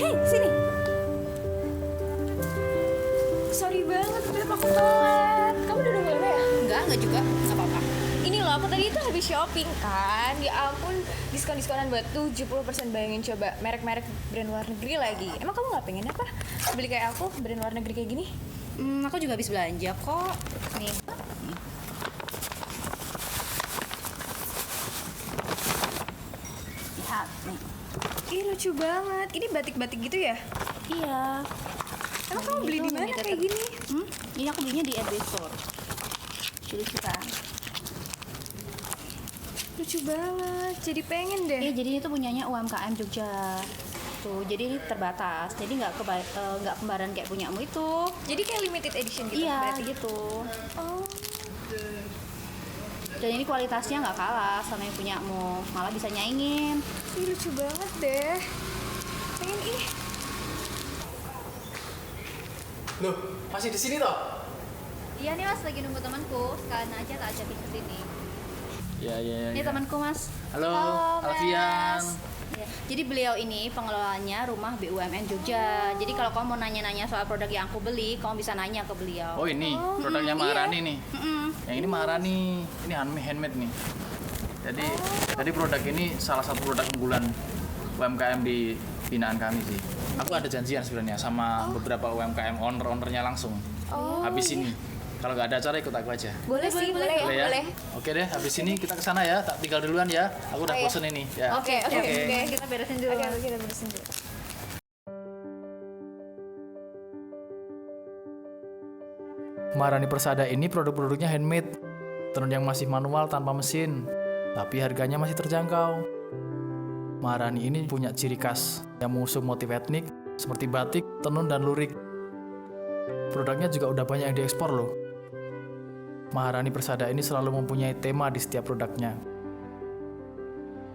Hei, sini. Sorry banget, Beb, aku telat. Kamu udah nunggu lama ya? Enggak juga, nggak apa-apa. Ini loh, aku tadi itu habis shopping kan. Ya ampun, diskon-diskonan buat 70%. Bayangin coba, merek-merek brand luar negeri lagi. Emang kamu nggak pengen apa? Beli kayak aku, brand luar negeri kayak gini? Aku juga habis belanja kok. Nih. Lihat nih. Ih, lucu banget. Ini batik-batik gitu ya? Iya. Emang kamu beli di mana kayak gini? Ini aku belinya di RB Store. Lucu kan? Lucu banget. Jadi pengen deh. Iya, jadi itu punyanya UMKM Jogja. Tuh, jadi ini terbatas. Jadi nggak kembaran kayak punyamu itu. Jadi kayak limited edition gitu Iya, berarti? gitu. Oh, Dan ini kualitasnya nggak kalah sama yang punyamu, malah bisa nyaingin. ih lucu banget deh. Pengen ih. Loh, masih di sini toh? Iya nih mas, lagi nunggu temanku. Sekalian aja tak ajakin ke sini. Ya. Ini temanku mas. Halo, Mas. Alfian. Ya, jadi beliau ini pengelolanya rumah BUMN Jogja. Jadi kalau kamu mau nanya-nanya soal produk yang aku beli, kamu bisa nanya ke beliau. Oh ini produknya Maharani nih. Yang ini Maharani, ini handmade nih. Jadi produk ini salah satu produk unggulan UMKM di binaan kami sih. Aku ada janjian sebenarnya sama beberapa UMKM ownernya langsung. Habis ini. Kalau nggak ada acara ikut aku aja. Boleh sih, boleh ya, Boleh ya? boleh. Oke deh, habis ini kita ke sana ya. Tak tinggal duluan ya. Aku udah Oh, iya. bosen ini ya. Oke. Kita beresin dulu. Oke, kita beresin dulu. Maharani Persada ini produk-produknya handmade, tenun yang masih manual tanpa mesin, tapi harganya masih terjangkau. Maharani ini punya ciri khas yang mengusung motif etnik seperti batik, tenun, dan lurik. Produknya juga udah banyak yang diekspor loh. Maharani Persada ini selalu mempunyai tema di setiap produknya.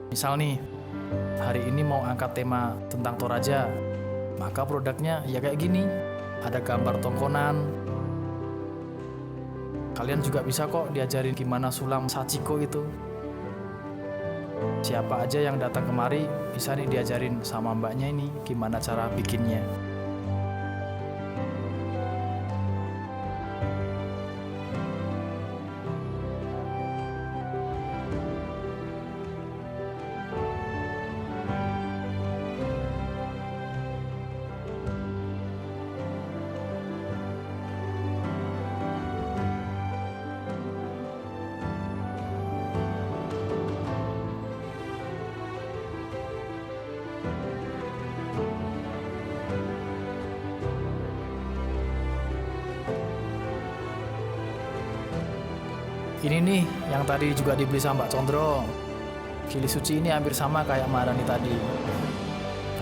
Misal nih, hari ini mau angkat tema tentang Toraja, maka produknya ya kayak gini, ada gambar tongkonan. Kalian juga bisa kok diajarin gimana sulam sachiko itu. Siapa aja yang datang kemari bisa nih diajarin sama mbaknya ini gimana cara bikinnya. Ini nih yang tadi juga dibeli sama Mbak Condro. Kili Suci ini hampir sama kayak Maharani tadi.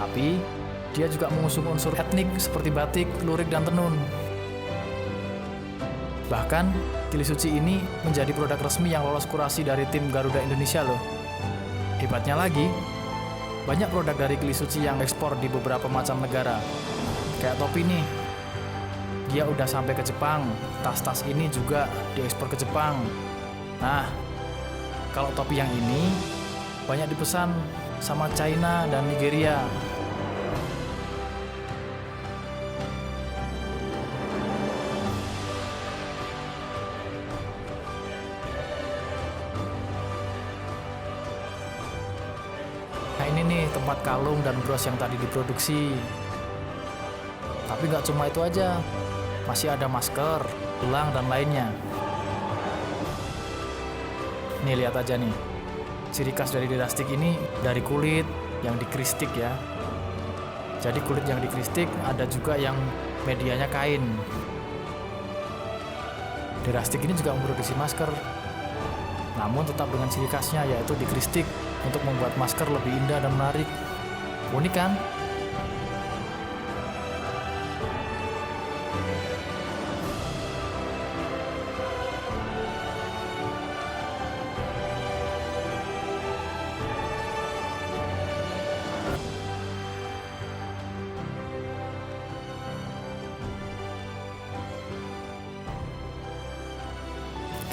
Tapi dia juga mengusung unsur etnik seperti batik, lurik, dan tenun. Bahkan Kili Suci ini menjadi produk resmi yang lolos kurasi dari tim Garuda Indonesia loh. Hebatnya lagi, banyak produk dari Kili Suci yang ekspor di beberapa macam negara. Kayak topi nih, dia udah sampai ke Jepang. Tas-tas ini juga diekspor ke Jepang. Nah, kalau topi yang ini banyak dipesan sama China dan Nigeria. Nah ini nih tempat kalung dan bros yang tadi diproduksi. Tapi nggak cuma itu aja, masih ada masker, gelang, dan lainnya. Nih lihat aja nih, ciri khas dari dirastik ini dari kulit yang dikristik ya. Jadi kulit yang dikristik ada juga yang medianya kain. Dirastik ini juga memproduksi masker, namun tetap dengan ciri khasnya yaitu dikristik untuk membuat masker lebih indah dan menarik. Unik kan?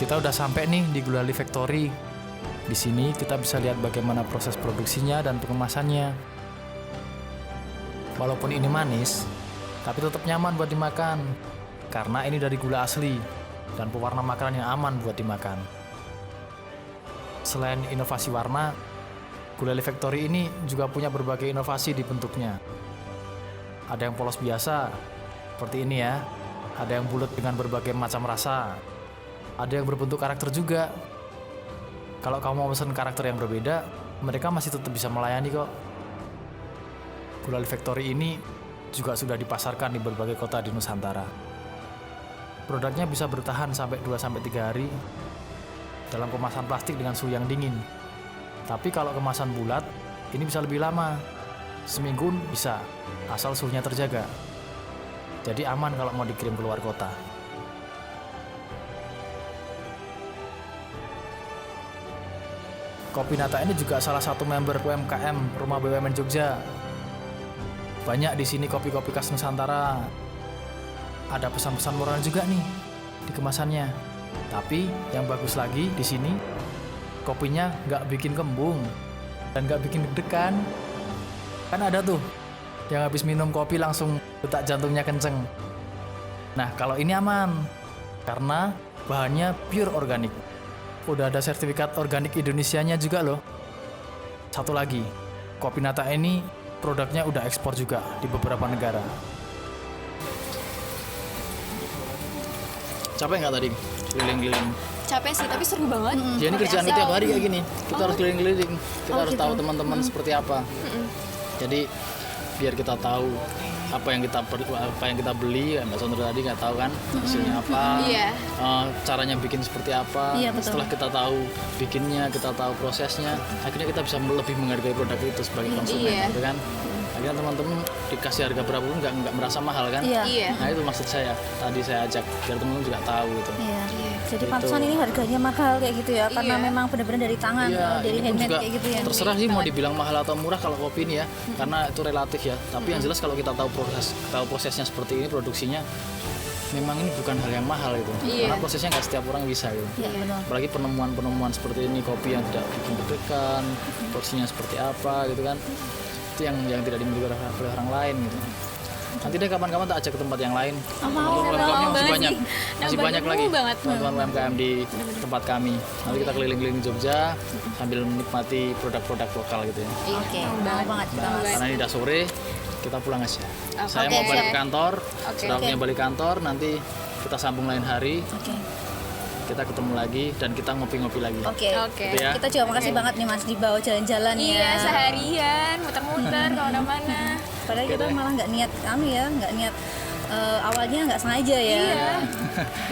Kita udah sampai nih di Gulali Factory. Di sini kita bisa lihat bagaimana proses produksinya dan pengemasannya. Walaupun ini manis, tapi tetap nyaman buat dimakan. Karena ini dari gula asli dan pewarna makanan yang aman buat dimakan. Selain inovasi warna, Gulali Factory ini juga punya berbagai inovasi di bentuknya. Ada yang polos biasa, seperti ini ya. Ada yang bulat dengan berbagai macam rasa. Ada yang berbentuk karakter juga. Kalau kamu mau pesan karakter yang berbeda, mereka masih tetap bisa melayani kok. Gulali Factory ini juga sudah dipasarkan di berbagai kota di Nusantara. Produknya bisa bertahan sampai 2-3 hari dalam kemasan plastik dengan suhu yang dingin. Tapi kalau kemasan bulat, ini bisa lebih lama. Seminggu bisa, asal suhunya terjaga. Jadi aman kalau mau dikirim keluar kota. Kopi Nata ini juga salah satu member UMKM Rumah BUMN Jogja. Banyak di sini kopi-kopi khas Nusantara. Ada pesan-pesan moral juga nih di kemasannya. Tapi yang bagus lagi di sini, kopinya nggak bikin kembung dan nggak bikin deg-degan. Kan ada tuh yang habis minum kopi langsung detak jantungnya kenceng. Nah kalau ini aman karena bahannya pure organik. Udah ada sertifikat organik Indonesianya juga loh. Satu lagi, Kopi Nata ini produknya udah ekspor juga di beberapa negara. Capek nggak tadi keliling-keliling? Capek sih, tapi seru banget. Ya ini kerjaan kita tiap hari kayak gini. Kita harus keliling-keliling. Kita harus gitu. tahu teman-teman seperti apa. Jadi biar kita tahu apa yang kita beli, Mbak Sondra tadi nggak tahu kan hasilnya apa, Iya. caranya bikin seperti apa. Iya, betul. Setelah kita tahu bikinnya, kita tahu prosesnya, akhirnya kita bisa lebih menghargai produk itu sebagai konsumen, Iya. gitu kan? Akhirnya teman-teman dikasih harga berapa pun nggak merasa mahal kan? Iya. Iya. Nah itu maksud saya tadi saya ajak biar teman-teman juga tahu gitu. Iya. Jadi Gitu. pantesan ini harganya mahal kayak gitu ya, karena Iya. memang benar-benar dari tangan, Iya, dari ini pun handmade juga kayak gitu ya. terserah sih mau dibilang mahal atau murah kalau kopi ini ya, karena itu relatif ya. Tapi yang jelas kalau kita tahu prosesnya seperti ini, produksinya, memang ini bukan hal yang mahal gitu. Iya. Karena prosesnya nggak setiap orang bisa gitu. Iya, benar. Apalagi penemuan-penemuan seperti ini, kopi yang tidak bikin deg-degan, porsinya seperti apa gitu kan. Itu yang tidak dimiliki oleh orang lain gitu. Nanti deh kapan-kapan tak ajak ke tempat yang lain. mau UMKM-nya banget masih sih. banyak, masih Nambah banyak ilmu lagi banget. teman-teman UMKM di tempat kami. Nanti kita keliling-keliling Jogja sambil menikmati produk-produk lokal gitu ya. Oke, mau banget kita Nah, Mas. karena ini udah sore, kita pulang aja. Saya Oke, mau balik siap. ke kantor, Oke. sudah waktunya balik kantor. Nanti kita sambung lain hari, Oke. kita ketemu lagi dan kita ngopi-ngopi lagi. Oke. Oke. Gitu ya. Kita juga makasih banget nih Mas dibawa jalan-jalan ya. Iya, seharian muter-muter kemana-mana. Padahal Oke kita deh. malah nggak niat nggak niat awalnya nggak sengaja ya. Iya.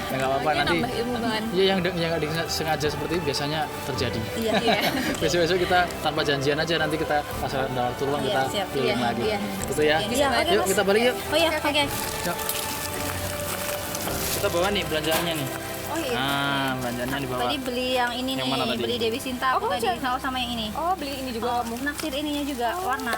Ya nggak apa-apa Pokoknya nanti. nambah ilmu banget. Iya yang nggak disengaja seperti itu biasanya terjadi. Iya. Iya. Besok-besok kita tanpa janjian aja nanti kita pas ada waktu luang Iya, kita siap. keliling Iya, lagi. iya. Gitu ya. Iya, oke, Yuk Mas. kita balik yuk. Oh iya, oke. Yuk. Kita bawa nih belanjaannya nih. Oh iya. Nah, belanjaannya dibawa. Tadi beli yang ini Yang nih, mana tadi? beli Dewi Sinta Oh, aku tadi jangan. sama yang ini. Oh, beli ini juga kamu. Naksir ininya juga warna.